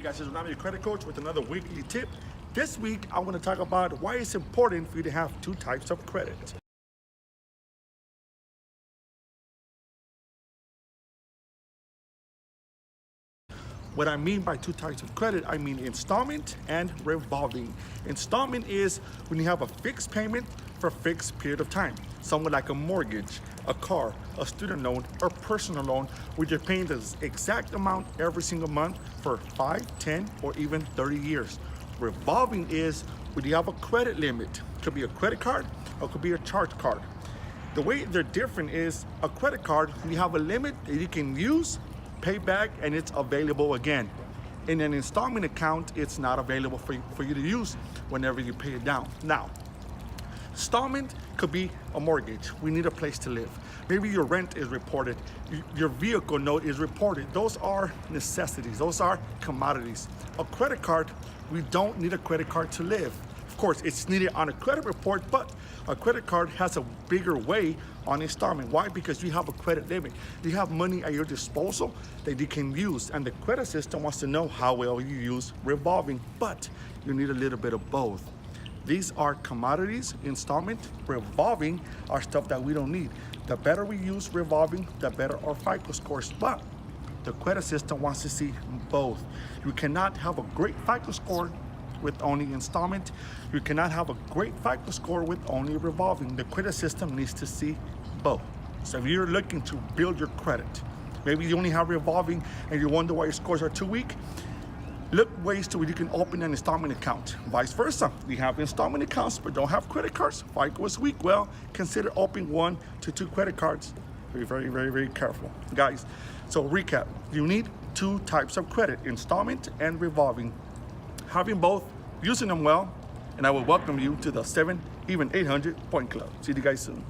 guys, I'm your credit coach with another weekly tip. This week, I want to talk about why it's important for you to have two types of credit. What I mean by two types of credit, I mean installment and revolving. Installment is when you have a fixed payment for a fixed period of time. Somewhat like a mortgage, a car, a student loan, or personal loan, where you're paying the exact amount every single month for 5, 10, or even 30 years. Revolving is when you have a credit limit. It could be a credit card or it could be a charge card. The way they're different is a credit card, you have a limit that you can use, pay back, and it's available again. In an installment account, it's not available for you to use whenever you pay it down. Now, installment could be a mortgage. We need a place to live. Maybe your rent is reported. Your vehicle note is reported. Those are necessities. Those are commodities. A credit card, we don't need a credit card to live. Of course, it's needed on a credit report, but a credit card has a bigger weight on installment. Why? Because you have a credit limit. You have money at your disposal that you can use, and the credit system wants to know how well you use revolving, but you need a little bit of both. These are commodities. Installment, revolving are stuff that we don't need. The better we use revolving, the better our FICO scores, but the credit system wants to see both. You cannot have a great FICO score with only installment. You cannot have a great FICO score with only revolving. The credit system needs to see both. So if you're looking to build your credit, maybe you only have revolving and you wonder why your scores are too weak, look ways to where you can open an installment account. Vice versa, you have installment accounts but don't have credit cards, FICO is weak, well, consider opening 1 to 2 credit cards. Be very, very, very careful. Guys, so recap, you need two types of credit, installment and revolving. Having both, using them well, and I will welcome you to the 7, even 800 Point Club. See you guys soon.